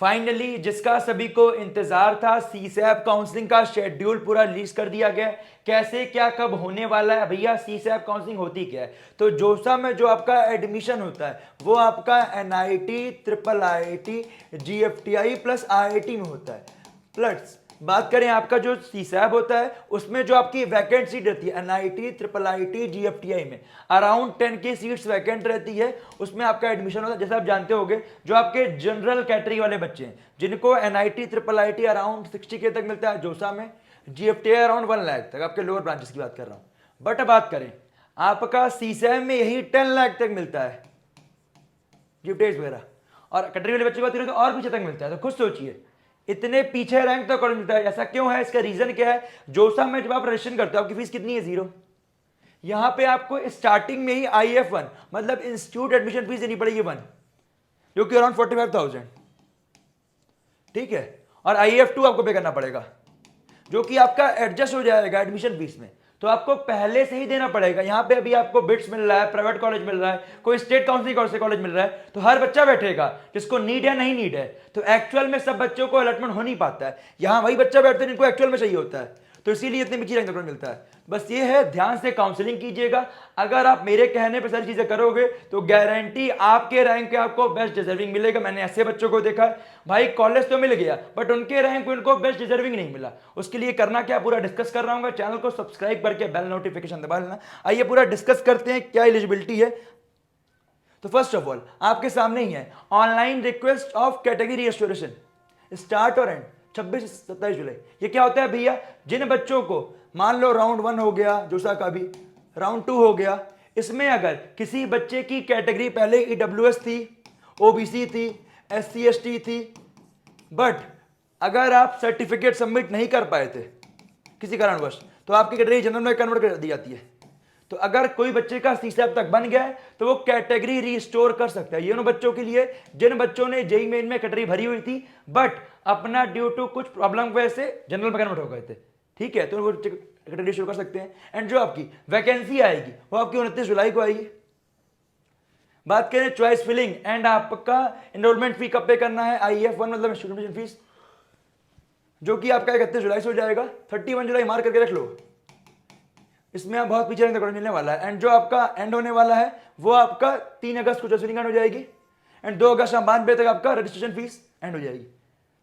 Finally जिसका सभी को इंतजार था, सीसैप काउंसलिंग का शेड्यूल पूरा रिलीज कर दिया गया। कैसे क्या कब होने वाला है भैया, सीसैप काउंसलिंग होती क्या है? तो जोसा में जो आपका एडमिशन होता है वो आपका NIT, triple IIT, GFTI plus IIT में होता है। प्लस बात करें आपका जो सीसैप होता है उसमें जो आपकी वैकेंट सीट रहती है एनआईटी, ट्रिपल आईटी, जीएफटीआई में अराउंड 10 की सीट्स वैकेंट रहती है। उसमें आपका एडमिशन होता है। जैसे आप जानते होंगे जो आपके जनरल कैटेगरी वाले बच्चे हैं जिनको एनआईटी, ट्रिपल आईटी अराउंड 60 के तक मिलता है जोसा में, जीएफटीआई अराउंड 1 लाख तक, आपके लोअर ब्रांचेस की बात कर रहा हूं। बट बात करें आपका सीसैप में यही 10 लाख तक मिलता है जीएफटीआई वगैरह, और कैटेगरी वाले बच्चे की बात करें तो और पीछे तक मिलता है। तो खुद सोचिए इतने पीछे रैंक तक कॉलेज मिलता है। ऐसा क्यों है? इसका रीजन क्या है? जोसा में जब आप रजिस्ट्रेशन करते हो आपकी फीस कितनी है? 0। यहां पे आपको स्टार्टिंग में ही IF1 मतलब इंस्टीट्यूट एडमिशन फीस देनी पड़ेगी 1, जो कि अराउंड 45,000, ठीक है। और IF2 आपको पे करना पड़ेगा जो कि आपका एडजस्ट हो जाएगा एडमिशन फीस में। तो आपको पहले से ही देना पड़ेगा। यहां पे अभी आपको बिट्स मिल रहा है, प्राइवेट कॉलेज मिल रहा है, कोई स्टेट काउंसिलिंग से कॉलेज मिल रहा है, तो हर बच्चा बैठेगा जिसको नीड है, नहीं नीड है। तो एक्चुअल में सब बच्चों को अलॉटमेंट हो नहीं पाता है। यहां वही बच्चा बैठते हैं जिनको एक्चुअल में चाहिए होता है, तो इसीलिए इतनी नीची रैंक मिलता है। बस ये है, ध्यान से काउंसलिंग कीजिएगा। अगर आप मेरे कहने पर सारी चीजें करोगे तो गारंटी आपके रैंक पे आपको बेस्ट डिजर्विंग मिलेगा। मैंने ऐसे बच्चों को देखा है भाई, कॉलेज तो मिल गया बट उनके रैंक पे उनको बेस्ट डिजर्विंग नहीं मिला। उसके लिए करना क्या, पूरा डिस्कस कर रहा हूँ। चैनल को सब्सक्राइब करके बेल नोटिफिकेशन दबा लेना। आइए पूरा डिस्कस करते हैं क्या एलिजिबिलिटी है। तो फर्स्ट ऑफ ऑल आपके सामने ही है online request of category restoration, start और एंड 26-27 जुलाई। ये क्या होता है भैया? जिन बच्चों को मान लो राउंड 1 हो गया जोसा का भी, राउंड 2 हो गया, इसमें अगर किसी बच्चे की कैटेगरी पहले EWS थी, OBC थी, SC ST थी, बट अगर आप सर्टिफिकेट सबमिट नहीं कर पाए थे किसी कारणवश तो आपकी कैटेगरी जनरल में कन्वर्ट कर दी जाती है। तो अगर कोई बच्चे का सीसैप तक बन गया है तो वो कैटेगरी रिस्टोर कर सकता है। ये उन बच्चों के लिए जिन बच्चों ने जेईई मेन में कैटेगरी भरी हुई थी बट अपना ड्यू टू कुछ प्रॉब्लम की वजह से जनरल में कन्वर्ट हो गए थे, ठीक है, तो वो कैटेगरी रिस्टोर कर सकते हैं। एंड जो आपकी वैकेंसी आएगी वो आपकी 29 जुलाई को आएगी। बात करें चॉइस फिलिंग एंड आपका एनरोलमेंट फी कब पे करना है, IF1 मतलब स्टूडेंट फीस, जो कि आपका 31 जुलाई से हो जाएगा। 31 जुलाई मार्क करके रख लो, इसमें आप बहुत पीछे कॉलेज मिलने वाला है। एंड जो आपका एंड होने वाला है वो आपका 3 अगस्त को चॉइस फिलिंग एंड हो जाएगी। एंड 2 अगस्त शाम 5 बजे तक आपका रजिस्ट्रेशन फीस एंड हो जाएगी।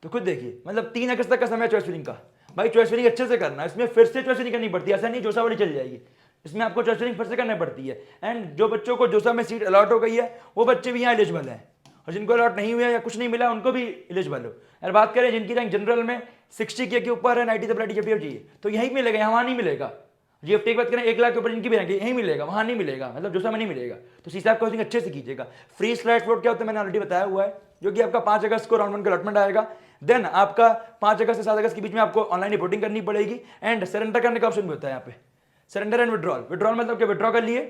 तो खुद देखिए मतलब 3 अगस्त तक का समय चॉइस फिलिंग का। भाई चॉइस फिलिंग अच्छे से करना है, इसमें फिर से चॉइस फिलिंग करनी पड़ती है, ऐसा नहीं जोसा वाली चल जाएगी, इसमें आपको चॉइस फिलिंग फिर से करनी पड़ती है। एंड जो बच्चों को जोसा में सीट अलॉट हो गई है वो बच्चे भी यहाँ एलिजिबल हैं, और जिनको अलॉट नहीं हुआ या कुछ नहीं मिला उनको भी एलिजिबल हो। और बात करें जिनकी रैंक जनरल में 60 के ऊपर है, 90 तक चाहिए तो यही मिलेगा, यहाँ नहीं मिलेगा। जीएफटी की बात करें 1 लाख के ऊपर जिनकी भी रैंक यही मिलेगा, वहां नहीं मिलेगा, मतलब जोसा में नहीं मिलेगा। तो सीसैप कोचिंग अच्छे से कीजिएगा। फ्री स्लाइड फ्लोट क्या होता है मैंने ऑलरेडी बताया हुआ है, जो कि आपका 5 अगस्त को राउंड 1 का अलॉटमेंट आएगा। देन आपका 5 अगस्त से 7 अगस्त के बीच में आपको ऑनलाइन रिपोर्टिंग करनी पड़ेगी। एंड सरेंडर करने का ऑप्शन भी होता है यहाँ पे, सरेंडर एंड विड्रॉल। विड्रॉल मतलब क्या, विड्रॉ कर लिए।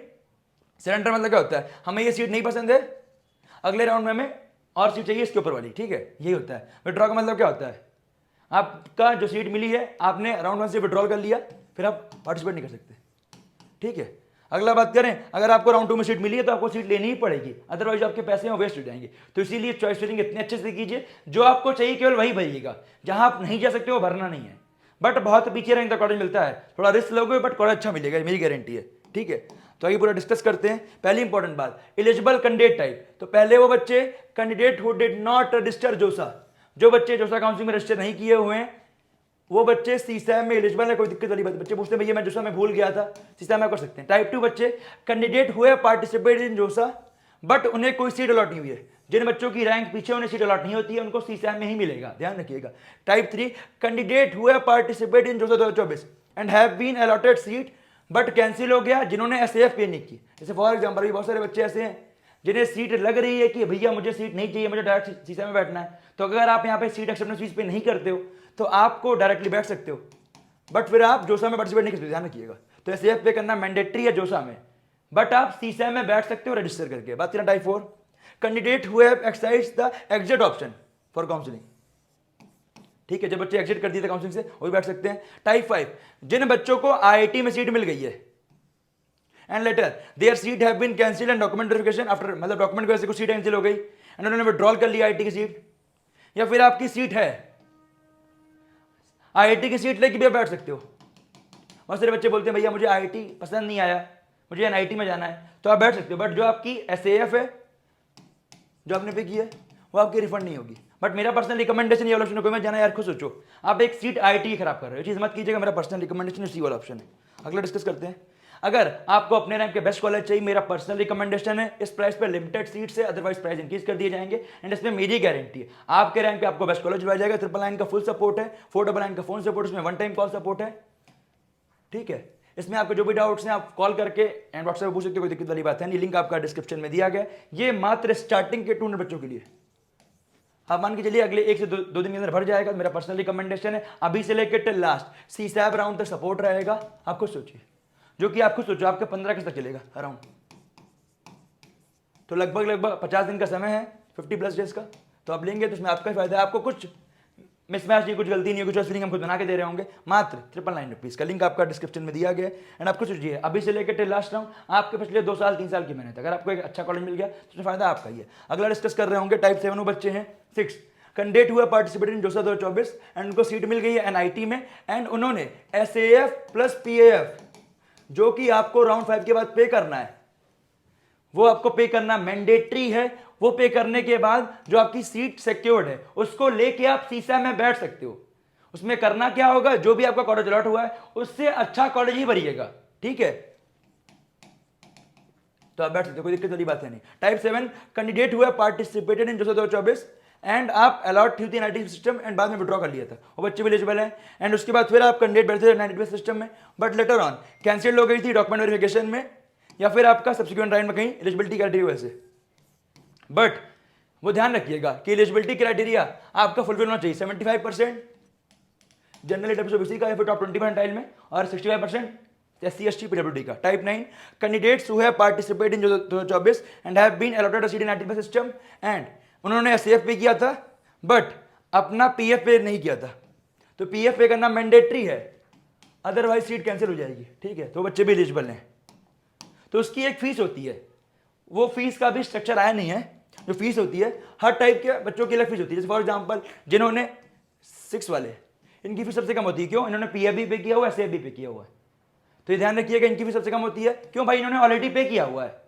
सरेंडर मतलब क्या होता है, हमें ये सीट नहीं पसंद है, अगले राउंड में हमें और सीट चाहिए इसके ऊपर वाली, ठीक है, यही होता है। विड्रॉ का मतलब क्या होता है, आपका जो सीट मिली है आपने राउंड 1 से विड्रॉल कर लिया, फिर आप पार्टिसिपेट नहीं कर सकते, ठीक है। अगला बात करें, अगर आपको राउंड 2 में सीट मिली है तो आपको सीट लेनी ही पड़ेगी, अदरवाइज आपके पैसे में वेस्ट हो जाएंगे। तो इसीलिए चॉइस फिलिंग इतने अच्छे से कीजिए, जो आपको चाहिए केवल वही भरिएगा, जहां आप नहीं जा सकते वो भरना नहीं है। बट बहुत पीछे रैंक का कॉलेज मिलता है, थोड़ा रिस्क लोगे बट कॉलेज अच्छा मिलेगा, मेरी गारंटी है, ठीक है। तो आइए पूरा डिस्कस करते हैं। पहली इंपॉर्टेंट बात, एलिजिबल कैंडिडेट टाइप। तो पहले वो बच्चे candidate who did not register जोसा, जो बच्चे जोसा काउंसिलिंग में रजिस्टर नहीं किए हुए हैं वो बच्चे सीसैप में एलिजिबल है। कोई दिक्कत वाली बात, बच्चे पूछते हैं भैया मैं जोसा में भूल गया था, सीसैप में कर सकते हैं। टाइप 2 बच्चे कैंडिडेट हुए पार्टिसिपेट इन जोसा बट उन्हें कोई सीट अलॉट नहीं हुई है। जिन बच्चों की रैंक पीछे उन्हें सीट अलॉट नहीं होती है उनको सीसैप में ही मिलेगा, ध्यान रखिएगा। Type 3 candidate who participate in JoSAA 2024 and have been allotted seat but cancel हो गया, जिन्होंने SAF पे नहीं की। जैसे फॉर एग्जाम्पल भी बहुत सारे बच्चे ऐसे हैं जिन्हें सीट लग रही है कि भैया मुझे सीट नहीं चाहिए, मुझे डायरेक्ट सीसैप में बैठना है। तो अगर आप यहाँ पे सीट एक्सेप्टेंस फीस पे नहीं करते हो तो आपको डायरेक्टली बैठ सकते हो, बट फिर आप जोसा में पार्टिसिपेट नहीं कर सकते, ध्यान रखिएगा। तो SAF पे करना मैंडेटरी है जोसा में, बट आप सीसैप में बैठ सकते हो रजिस्टर करके। बात करें type 4, candidate who have exercised the exit option for counselling, ठीक है, जब बच्चे एग्जिट कर दिए थे काउंसलिंग से वो भी बैठ सकते हैं। टाइप 5, जिन बच्चों को IIT में सीट मिल गई है and later their seat have been cancelled and document verification after, मतलब डॉक्यूमेंट की वजह से कुछ सीट कैंसिल हो गई एंड उन्होंने विड्रॉल कर लिया IIT की सीट, या फिर आपकी सीट है, आईआईटी की सीट लेके भी आप बैठ सकते हो। बहुत सारे बच्चे बोलते हैं भैया मुझे आईआईटी पसंद नहीं आया, मुझे एनआईटी में जाना है, तो आप बैठ सकते हो, बट जो आपकी एसएएफ है जो आपने पे की है वो आपकी रिफंड नहीं होगी। बट मेरा पर्सनल रिकमेंडेशन ये वाला ऑप्शन है, मैं जाना यार खुद सोचो, आप एक सीट आईआईटी की खराब कर रहे हो, ये चीज मत कीजिएगा। मेरा पर्सनल रिकमेंडेशन इसी वाला ऑप्शन है। अगला डिस्कस करते हैं। अगर आपको अपने रैंक के बेस्ट कॉलेज चाहिए, मेरा पर्सनल रिकमेंडेशन है, इस प्राइस पे लिमिटेड सीट्स है, अदरवाइज प्राइस इंक्रीज कर दिए जाएंगे। एंड इसमें मेरी गारंटी है आपके रैंक पे आपको बेस्ट कॉलेज मिल जाएगा। 999 का फुल सपोर्ट है, 499 का फोन सपोर्ट, इसमें वन टाइम कॉल सपोर्ट है, ठीक है। इसमें आपके जो भी डाउट्स हैं आप कॉल करके एंड व्हाट्सएप पे पूछ सकते हो, कोई दिक्कत वाली बात है नहीं। लिंक आपका डिस्क्रिप्शन में दिया गया। ये मात्र स्टार्टिंग के 200 बच्चों के लिए, आप मान के चलिए अगले 1 से 2 दिन के अंदर भर जाएगा। मेरा पर्सनल रिकमेंडेशन है, अभी से लेकर टिल लास्ट सीसैप राउंड तक सपोर्ट रहेगा। आप खुद सोचिए, जो कि आप खुद सोचो आपके 15 अगस्त तक चलेगा अराउंड, तो लगभग 50 दिन का समय है, 50+ डेज का। तो आप लेंगे तो उसमें आपका ही फायदा है। आपको कुछ मिसमैच नहीं, कुछ गलती नहीं, कुछ फीलिंग हम खुद बना के दे रहे होंगे। मात्र 999 रुपीज का लिंक आपका डिस्क्रिप्शन में दिया गया है। एंड आपको सोचिए अभी से लेकर टिल लास्ट राउंड आपके पिछले 2 साल 3 साल की मेहनत, अगर आपको एक अच्छा कॉलेज मिल गया तो उसमें फायदा आपका ही है। अगला डिस्कस कर रहे होंगे टाइप 7 वो बच्चे हैं 6 कैंडिडेट हुआ पार्टिसिपेट इन जोसा 2024 एंड उनको सीट मिल गई है एनआईटी में। एंड उन्होंने एसएएफ प्लस पीएएफ जो कि आपको राउंड 5 के बाद पे करना है, वो आपको पे करना मैंडेटरी है। वो पे करने के बाद जो आपकी सीट सिक्योर्ड है उसको लेके आप सीसैप में बैठ सकते हो। उसमें करना क्या होगा, जो भी आपका कॉलेज अलॉट हुआ है उससे अच्छा कॉलेज ही भरिएगा, ठीक है। तो आप बैठ सकते हो, कोई दिक्कत वाली बात है नहीं। टाइप 7 कैंडिडेट हुआ पार्टिसिपेटेड इन जोसा 2024 एंड आप अलॉट हुई थी एनआईटी सिस्टम एंड बाद में विड्रॉ कर लिया था, वो बच्चे भी एलिजिबल है। एंड उसके बाद फिर आप कैंडिडेट बैठे थे एनआईटी सिस्टम में, बट लेटर ऑन कैंसिल हो गई थी डॉक्यूमेंट वेरिफिकेशन में या फिर आपका सब्सिक्वेंट राउंड में कहीं एलिजिबिलिटी क्राइटेरिया वैसे। बट वो ध्यान रखिएगा कि एलिजिबिलिटी क्राइटेरिया आपका फुलफिल होना चाहिए 75% जनरल ईडब्ल्यूएससी का या फिर टॉप 20% टाइल में, और 65% SC ST PWD का। Type 9 candidates who have participated in 2024 and have been allotted a seat in NIT system and उन्होंने एसएएफ पे किया था बट अपना पीएफ पे नहीं किया था, तो पीएफ पे करना मैंडेटरी है, अदरवाइज सीट कैंसिल हो जाएगी, ठीक है। तो बच्चे भी एलिजिबल हैं, तो उसकी एक फीस होती है, वो फीस का भी स्ट्रक्चर आया नहीं है। जो फीस होती है हर टाइप के बच्चों की अलग फीस होती है। जैसे फॉर एग्जांपल जिन्होंने 6 वाले, इनकी फीस सबसे कम होती है। क्यों? इन्होंने पीएफ भी पे किया हुआ है, एसएएफ भी पे किया हुआ है, तो ये ध्यान रखिएगा इनकी फीस सबसे कम होती है। क्यों भाई? इन्होंने ऑलरेडी पे किया हुआ है।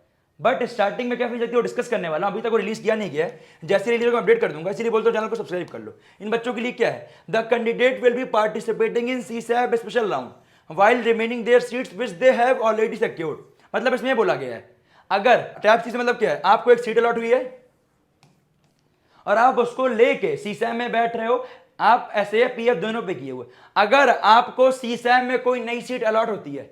बट स्टार्टिंग में क्या फीस लगती है वो डिस्कस करने वाला, अभी तक वो रिलीज किया नहीं गया है। जैसे रिलीज को अपडेट कर दूंगा, इसलिए बोलते हो चैनल को सब्सक्राइब कर लो। इन बच्चों के लिए क्या है, the candidate will be participating in CSAB special round while remaining their seats which they have already secured. मतलब इसमें बोला गया है अगर टैप सी से मतलब क्या है, आपको एक सीट अलॉट हुई है और आप उसको लेके सीसैप में बैठ रहे हो, आप एसएएफ पीएफ दोनों पे किए हुए, अगर आपको सीसैप में कोई नई सीट अलॉट होती है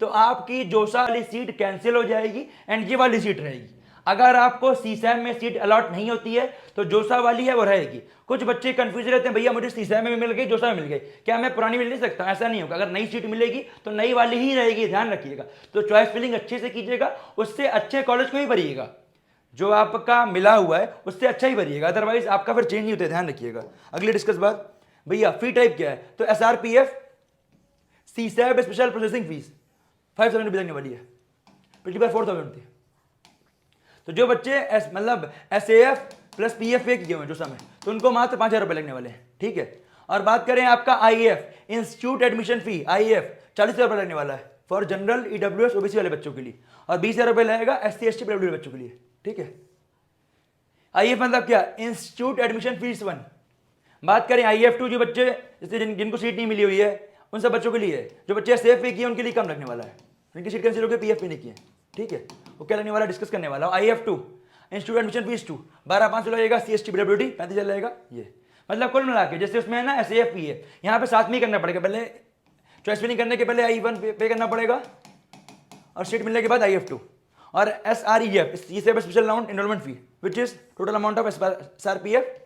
तो आपकी जोसा वाली सीट कैंसिल हो जाएगी एंड ये वाली सीट रहेगी। अगर आपको सीसैप में सीट अलॉट नहीं होती है तो जोसा वाली है वो रहेगी। कुछ बच्चे कंफ्यूज रहते हैं, भैया मुझे सीसैप में भी मिल गई, जोसा में मिल गई, क्या मैं पुरानी मिल नहीं सकता? ऐसा नहीं होगा, अगर नई सीट मिलेगी तो नई वाली ही रहेगी, ध्यान रखिएगा। तो चॉइस फिलिंग अच्छे से कीजिएगा, उससे अच्छे कॉलेज को ही भरिएगा, जो आपका मिला हुआ है उससे अच्छा ही भरिएगा, अदरवाइज आपका फिर चेंज नहीं होता है, ध्यान रखिएगा। अगली डिस्कस बात, भैया फी टाइप क्या है, तो एसआरपीएफ सीसैप स्पेशल प्रोसेसिंग फीस 5,000 रुपये लगने वाली है, पिछली बार 4,000 थी। तो जो बच्चे मतलब एसएएफ प्लस पीएफ पे किए हुए जो समय, तो उनको मात्र 5,000 रुपये लगने वाले हैं, ठीक है। और बात करें आपका if institute admission fee, if 40,000 रुपये लगने वाला है फॉर जनरल ईडब्ल्यूएस ओबीसी वाले बच्चों के लिए, और 20,000 रुपये लगेगा एससी एसटी पीडब्ल्यूडी बच्चों के लिए, ठीक है। आईएफ मतलब क्या, इंस्टीट्यूट एडमिशन फीस 1। बात करें आईएफ 2 जो बच्चे जैसे जिनको सीट नहीं मिली हुई है उन सब बच्चों के लिए है। जो बच्चे एसएएफ पे किए उनके लिए कम लगने वाला है, उनकी सीट कैंसिल होकर पीएफ पे नहीं किए, ठीक है। वो क्या लगने वाला डिस्कस करने वाला हूं। आईएफ 2 इंस्टीट्यूट एडमिशन फीस 2 12,500 लगेगा, सीएसटी पीडब्ल्यूडी 35,000 लगेगा। ये मतलब कुल मिला के जैसे उसमें है ना एसएएफ पीएफ, यहाँ पे साथ में ही करना पड़ेगा, पहले चॉइस फिलिंग करने के पहले आई1 पे करना पड़ेगा और सीट मिलने के बाद आईएफ 2 और SREF special round enrolment fee which is total amount of SRPF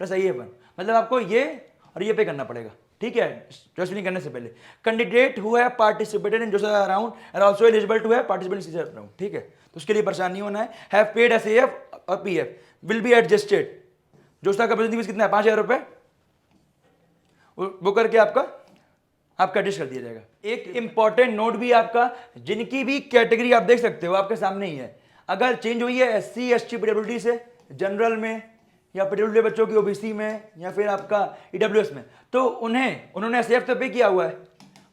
plus IF, मतलब आपको ये और ये पे करना पड़ेगा, ठीक है, चॉइस फिलिंग करने से पहले। Candidate who have participated in JoSAA round are also eligible to have participated in CSAB round, ठीक है। तो उसके लिए परेशान नहीं होना है। हैव पेड एसएएफ और PF will be adjusted. JoSAA का प्रेजेंट फीस कितना है, 5,000 रुपए, वो करके आपका एडजस्ट कर दिया जाएगा। एक इंपॉर्टेंट नोट भी आपका, जिनकी भी कैटेगरी आप देख सकते हो आपके सामने ही है, अगर चेंज हुई है एससी एसटी पीडब्ल्यूडी से जनरल में या पीडब्ल्यूडी बच्चों की ओबीसी में या फिर आपका ईडब्ल्यूएस में, तो उन्होंने एसएएफ तो पे किया हुआ है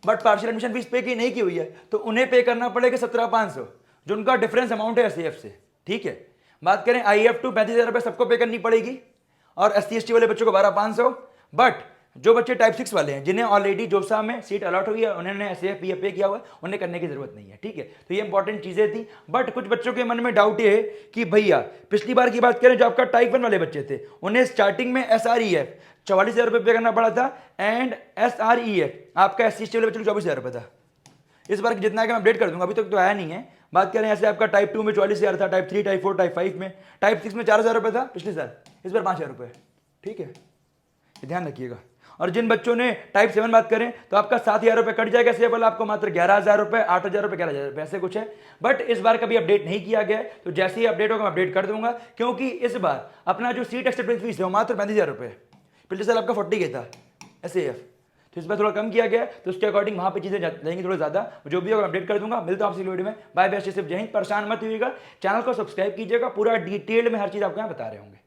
बट पार्शियल एडमिशन फीस पे की नहीं की हुई है, तो उन्हें पे करना पड़ेगा 17,500 जो उनका डिफरेंस अमाउंट है एसएएफ से। ठीक है, बात करें आईएफ टू 35,000 रुपये सबको पे करनी पड़ेगी और एससी एसटी वाले बच्चों को 12,500। बट जो बच्चे टाइप 6 वाले हैं जिन्हें ऑलरेडी जोसा में सीट अलॉट हुई है, उन्होंने एसएएफ पीएफ पे किया हुआ है, उन्हें करने की जरूरत नहीं है। ठीक है, तो ये इंपॉर्टेंट चीजें थी। बट कुछ बच्चों के मन में डाउट ये है कि भैया पिछली बार की बात करें जो आपका टाइप 1 वाले बच्चे थे उन्हें स्टार्टिंग में एसआरईएफ 44,000 रुपये पे करना पड़ा था एंड एसआरईएफ आपका एससी एसटी वाले बच्चों को 24,000 रुपये था। इस बार जितना कि मैं अपडेट कर दूंगा, अभी तक तो आया नहीं है। बात करें ऐसे आपका टाइप 2 में 44,000 था, टाइप 3, टाइप 4, टाइप 5 में, टाइप 6 में 4,000 रुपये था पिछले साल, इस बार 5,000 रुपये। ठीक है, ये ध्यान रखिएगा। और जिन बच्चों ने टाइप 7 बात करें तो आपका 7,000 रुपये कट जाएगा, सेवल आपको मात्र 11,000 रुपये, 8,000 रुपये, 11,000 रुपये ऐसे कुछ है। बट इस बार कभी अपडेट नहीं किया गया है, तो जैसे ही अपडेट होगा मैं अपडेट कर दूंगा, क्योंकि इस बार अपना जो सीट एक्सेप्टेंस फीस है वो मात्र 35,000 रुपये, पिछले साल आपका 40 था एसएएफ, तो इस बार थोड़ा कम किया गया है, तो उसके अकॉर्डिंग वहाँ पे चीज़ें जाएंगी थोड़ा ज़्यादा। जो भी होगा अपडेट कर दूंगा। मिलता हूँ आपसे वीडियो में। बाय बाय, सिर्फ जय हिंद। परेशान मत होइएगा, चैनल को सब्सक्राइब कीजिएगा, पूरा डिटेल में हर चीज़ आपको यहाँ बता रहे होंगे।